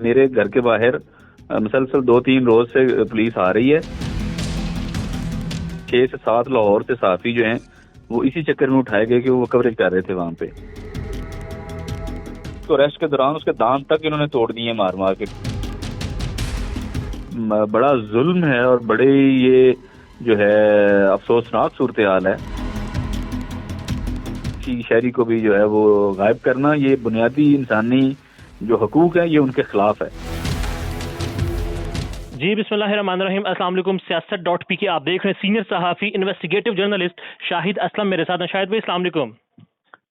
मेरे घर के बाहर मुसलसल 2-3 रोज से पुलिस आ रही है। 6 से 7 लाहौर से सहाफी जो हैं वो इसी चक्कर में उठाए गए कि वो कवरेज कर रहे थे वहां पे। तो अरेस्ट के दौरान उसके दांत तक इन्होंने तोड़ दिए मार मार के। बड़ा जुल्म है और बड़े ये जो है अफसोसनाक सूरत हाल है। किसी शहरी को भी जो है वो गायब करना, ये बुनियादी इंसानी जो हकूक है ये उनके खिलाफ है। जी बिस्मिल्लाहिर्रहमानिर्रहीम। अस्सलाम वालेकुम। सियासत.pk आप देख रहे हैं। सीनियर सहाफ़ी इन्वेस्टिगेटिव जर्नलिस्ट शाहिद असलम मेरे साथ हैं। शाहिद भाई अस्सलाम वालेकुम।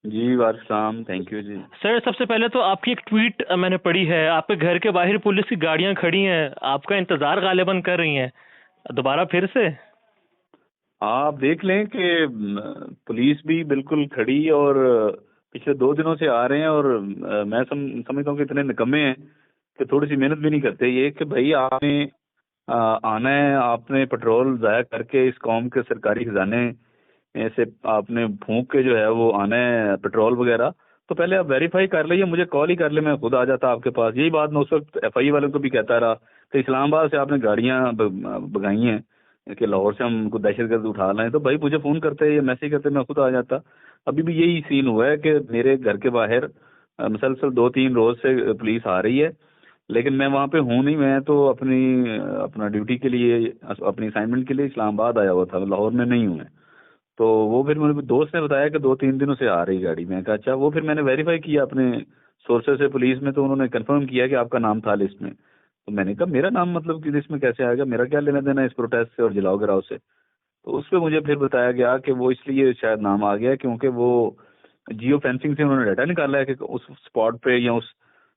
जी वालेकुम, थैंक यू जी। सर सबसे पहले तो आपकी एक ट्वीट मैंने पढ़ी है, आपके घर के बाहर पुलिस की गाड़ियां खड़ी हैं, आपका इंतजार गालिबन कर रही हैं दोबारा फिर से। आप देख लें कि पुलिस भी बिल्कुल खड़ी और पिछले 2 दिनों से आ रहे हैं और मैं समझता हूँ कि इतने निकम्मे हैं कि थोड़ी सी मेहनत भी नहीं करते। ये कि भाई आपने आना है, आपने पेट्रोल ज़ाया करके इस कौम के सरकारी खजाने में से आपने फूंक के जो है वो आना है पेट्रोल वगैरह, तो पहले आप वेरीफाई कर लीजिए, मुझे कॉल ही कर ले, मैं खुद आ जाता आपके पास। यही बात मैं उस वक्त एफआई वालों को भी कहता रहा कि इस्लामाबाद से आपने गाड़ियां भगाई हैं कि लाहौर से हम कुछ दहशतगर्द उठा लाएं, तो भाई मुझे फोन करते या मैसेज करते, मैं खुद आ जाता। अभी भी यही सीन हुआ है कि मेरे घर के बाहर मुसलसल 2-3 रोज से पुलिस आ रही है, लेकिन मैं वहाँ पे हूँ नहीं। मैं तो अपना ड्यूटी के लिए, अपनी असाइनमेंट के लिए इस्लामाबाद आया हुआ था, लाहौर में नहीं हूँ मैं। तो वो फिर मेरे दोस्त ने बताया कि 2-3 दिनों से आ रही गाड़ी। मैं कहा अच्छा। वो फिर मैंने वेरीफाई किया अपने सोर्सेज से पुलिस में, तो उन्होंने कंफर्म किया कि आपका नाम था लिस्ट में। तो मैंने कहा मेरा नाम मतलब कि लिस्ट में कैसे आएगा, मेरा क्या लेना देना इस प्रोटेस्ट से और जलाओ गिराओ से। तो उस पर मुझे फिर बताया गया कि वो इसलिए शायद नाम आ गया क्योंकि वो जियो फेंसिंग से उन्होंने डाटा निकाला है कि उस स्पॉट पे या उस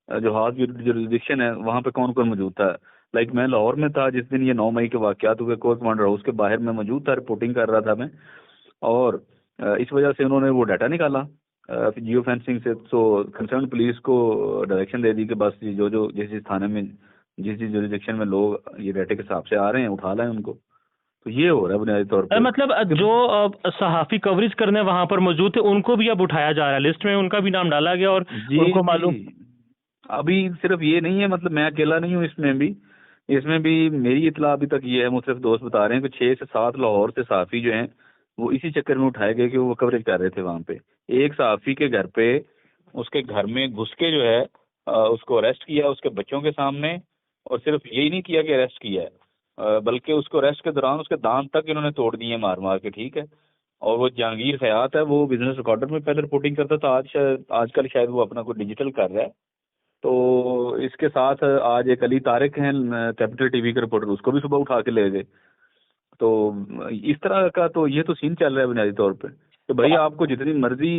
जो हाथ जुरिडिक्शन है वहाँ पे कौन कौन मौजूद था। लाइक मैं लाहौर में था जिस दिन ये 9 मई के वाकयात हुए, कोर कमांडर हाउस के बाहर मैं मौजूद था, रिपोर्टिंग कर रहा था मैं। और इस वजह से उन्होंने वो डाटा निकाला जियो फेंसिंग से। तो कंसर्न पुलिस को डायरेक्शन दे दी कि बस ये जो जो जिस जिस थाने में जिस जिस जुरिडिक्शन में लोग ये डाटे के हिसाब से आ रहे हैं उठा लाएं उनको। तो ये हो रहा है बुनियादी तौर पे। मतलब जो सहाफ़ी कवरेज करने वहां पर मौजूद थे उनको भी अब उठाया जा रहा है, लिस्ट में उनका भी नाम डाला गया और जी उनको मालूम। जी, अभी सिर्फ ये नहीं है, मतलब मैं अकेला नहीं हूँ इसमें भी मेरी इतला अभी तक ये है, मुझे सिर्फ दोस्त बता रहे हैं कि 6 से 7 लाहौर से सहाफ़ी जो हैं वो इसी चक्कर में उठाए गए कि वो कवरेज कर रहे थे वहाँ पे। एक सहाफ़ी के घर पे, उसके घर में घुस के जो है उसको अरेस्ट किया उसके बच्चों के सामने। और सिर्फ यही नहीं किया कि अरेस्ट किया है, बल्कि उसको अरेस्ट के दौरान उसके दांत तक इन्होंने तोड़ दिए मार मार के, ठीक है। और वो जहांगीर हयात है, वो बिजनेस रिकॉर्डर में पहले रिपोर्टिंग करता था, आजकल शायद वो अपना कोई डिजिटल कर रहा है। तो इसके साथ आज एक अली तारिक हैं कैपिटल टीवी के रिपोर्टर, उसको भी सुबह उठा के ले गए। तो इस तरह का तो ये तो सीन चल रहा है बुनियादी तौर पे। तो भाई आपको जितनी मर्जी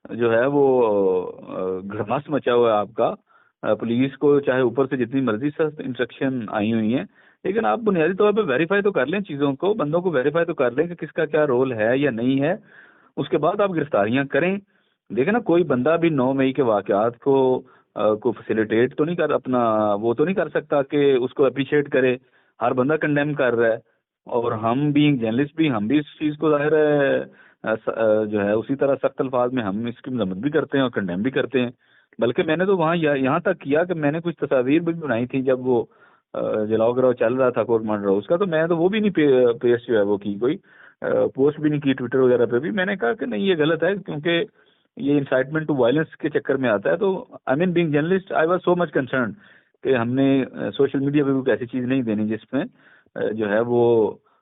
जो है वो घमास मचा हुआ है आपका, पुलिस को चाहे ऊपर से जितनी मर्जी सख्त इंस्ट्रक्शन आई हुई हैं, लेकिन आप बुनियादी तौर पे वेरीफाई तो कर लें चीज़ों को, बंदों को वेरीफाई तो कर लें कि किसका क्या रोल है या नहीं है। उसके बाद आप गिरफ्तारियां करें। देखें ना, कोई बंदा भी 9 मई के वाकयात को फैसिलिटेट तो नहीं कर, अपना वो तो नहीं कर सकता कि उसको अप्रिशिएट करे। हर बंदा कंडेम कर रहा है और हम भी जर्नलिस्ट भी, हम भी इस चीज़ को जाहिर है जो है उसी तरह सख्त अल्फाज में हम इसकी मजम्मत भी करते हैं और कंडेम भी करते हैं। बल्कि मैंने तो वहाँ यहाँ तक किया कि मैंने कुछ तस्वीर भी बनाई थी जब वो जलाओ गिराओ चल रहा था कोर्ट मांडरा उसका, तो मैं तो वो भी नहीं पेस्ट जो है वो की, कोई पोस्ट भी नहीं की ट्विटर वगैरह पे भी। मैंने कहा कि नहीं ये गलत है क्योंकि ये इंसाइटमेंट टू वायलेंस के चक्कर में आता है। तो I mean being journalist I was so much concern कि हमने सोशल मीडिया पे कोई ऐसी चीज़ नहीं देनी जिसमें जो है वो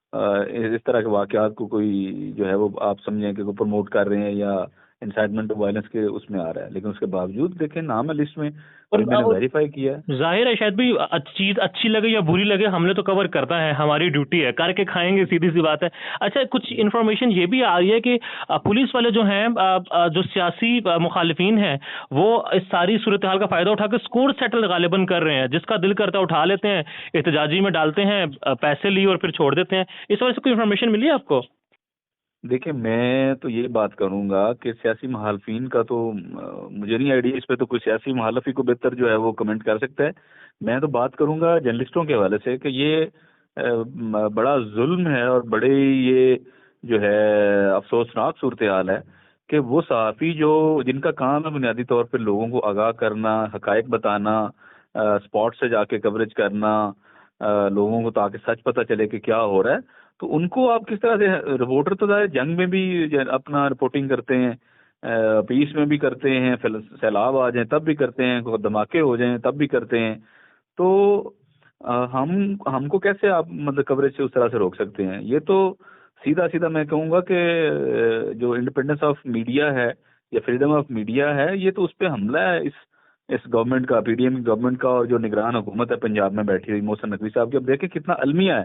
इस तरह के वाकयात को कोई जो है वो आप समझें कि वो प्रमोट कर रहे हैं या इंसाइटमेंट टू वायलेंस के उसमें आ रहा है। लेकिन उसके बावजूद देखें नाम है लिस्ट में और मैंने और वेरीफाई किया है। जाहिर है शायद भी चीज अच्छी लगे या बुरी लगे हमने तो कवर करना है, हमारी ड्यूटी है, करके खाएंगे, सीधी सी बात है। अच्छा कुछ इन्फॉर्मेशन ये भी आ रही है कि पुलिस वाले जो हैं जो सियासी मुखालिफिन हैं वो इस सारी सूरत हाल का फायदा उठाकर स्कोर सेटल गालिबन कर रहे हैं, जिसका दिल करता है उठा लेते हैं, एहतजाजी में डालते हैं, पैसे लिए और फिर छोड़ देते हैं। इस वजह से कोई इन्फॉर्मेशन मिली है आपको? देखिए मैं तो ये बात करूंगा कि सियासी मुखालफिन का तो मुझे नहीं आइडिया, इस पे तो कोई सियासी मुखालफी को बेहतर जो है वो कमेंट कर सकता है। मैं तो बात करूंगा जर्नलिस्टों के हवाले से कि ये बड़ा जुल्म है और बड़े ये जो है अफसोसनाक सूरत हाल है कि वो सहाफ़ी जो जिनका काम है बुनियादी तौर पे लोगों को आगाह करना, हकायक बताना, स्पॉट से जाके कवरेज करना, लोगों को ताकि सच पता चले कि क्या हो रहा है, तो उनको आप किस तरह से, रिपोर्टर तो ज़ाहिर जंग में भी अपना रिपोर्टिंग करते हैं, पीस में भी करते हैं, सैलाब आ जाए तब भी करते हैं, कोई धमाके हो जाएं तब भी करते हैं। तो हमको कैसे आप मतलब कवरेज से उस तरह से रोक सकते हैं? ये तो सीधा सीधा मैं कहूँगा कि जो इंडिपेंडेंस ऑफ मीडिया है या फ्रीडम ऑफ मीडिया है, ये तो उस पर हमला है, इस गवर्नमेंट का, पीडीएम की गवर्नमेंट का, और जो निगरान हुकूमत है पंजाब में बैठी हुई मोहसिन नकवी साहब की। अब देखें कितना अलमिया है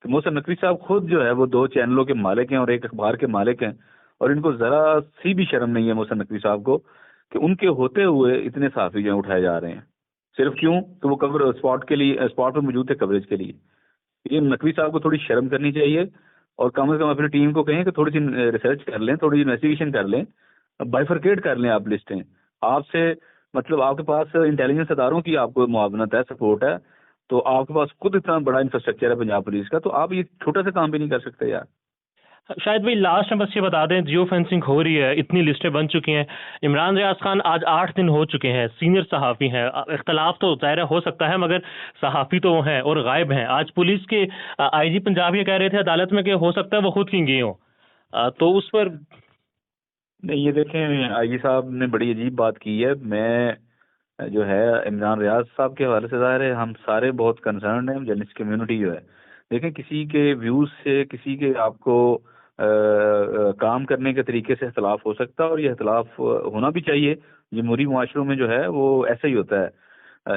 कि मोहसिन नकवी साहब खुद जो है वो 2 चैनलों के मालिक हैं और 1 अखबार के मालिक हैं, और इनको जरा सी भी शर्म नहीं है मोहसिन नकवी साहब को कि उनके होते हुए इतने सहाफी जो है उठाए जा रहे हैं। सिर्फ क्यों कि वो कवर स्पॉट के लिए, स्पॉट पे मौजूद थे कवरेज के लिए। ये नकवी साहब को थोड़ी शर्म करनी चाहिए, और कम से कम अपनी टीम को कहें कि थोड़ी सी रिसर्च कर लें, थोड़ी इन्वेस्टिगेशन कर लें, बाइफरकेट कर लें आप लिस्टें। आपसे मतलब आपके पास इंटेलिजेंस अदारों की आपको मुआवनत है, सपोर्ट है, तो आपके पास खुद इतना बड़ा इंफ्रास्ट्रक्चर है पंजाब पुलिस का, तो आप ये छोटा सा काम भी नहीं कर सकते यार। शायद भाई लास्ट में बस ये बता दें, जियो फेंसिंग हो रही है, इतनी लिस्टें बन चुकी हैं, इमरान रियाज खान आज 8 दिन हो चुके हैं, सीनियर सहाफ़ी हैं, इख्तलाफ तो ज़ाहिर हो सकता है मगर सहाफ़ी तो वो हैं और गायब हैं। आज पुलिस के आईजी पंजाब ये कह रहे थे अदालत में कि हो सकता है वो खुद की गई हों, तो उस पर नहीं, ये देखें आईजी साहब ने बड़ी अजीब बात की है। मैं जो है इमरान रियाज साहब के हवाले से ज़ाहिर है हम सारे बहुत कंसर्न हैं, जर्नलिस्ट कम्युनिटी जो है। देखें किसी के व्यूज़ से, किसी के आपको काम करने के तरीके से इख्तलाफ हो सकता है, और ये इख्तलाफ होना भी चाहिए। जमहूरी मुआशरों में जो है वो ऐसा ही होता है,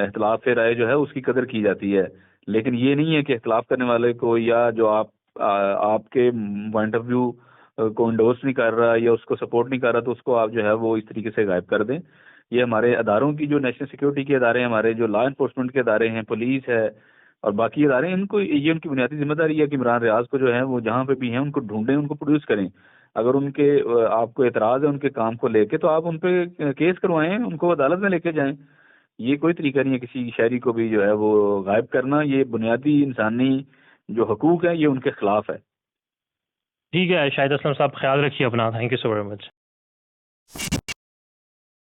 इख्तलाफ राय जो है उसकी कदर की जाती है। लेकिन ये नहीं है कि इख्तलाफ करने वाले को, या जो आपके पॉइंट ऑफ व्यू को इंडोर्स नहीं कर रहा या उसको सपोर्ट नहीं कर रहा, तो उसको आप जो है वो इस तरीके से गायब कर दें। ये हमारे अदारों की, जो नेशनल सिक्योरिटी के अदारे हैं, हमारे जो लॉ इन्फोर्समेंट के अदारे हैं, पुलिस है और बाकी अदारे, इनको ये उनकी बुनियादी जिम्मेदारी है कि इमरान रियाज को जो है वो जहाँ पे भी हैं उनको ढूंढें, उनको प्रोड्यूस करें। अगर उनके आपको एतराज़ है उनके काम को लेके, तो आप उन पे केस करवाएं, उनको अदालत में लेके जाएं। ये कोई तरीका नहीं है किसी शहरी को भी जो है वो गायब करना। ये बुनियादी इंसानी जो हकूक है, ये उनके खिलाफ है। ठीक है। शाहिद असलम साहब ख्याल रखिए अपना, thank you so very much.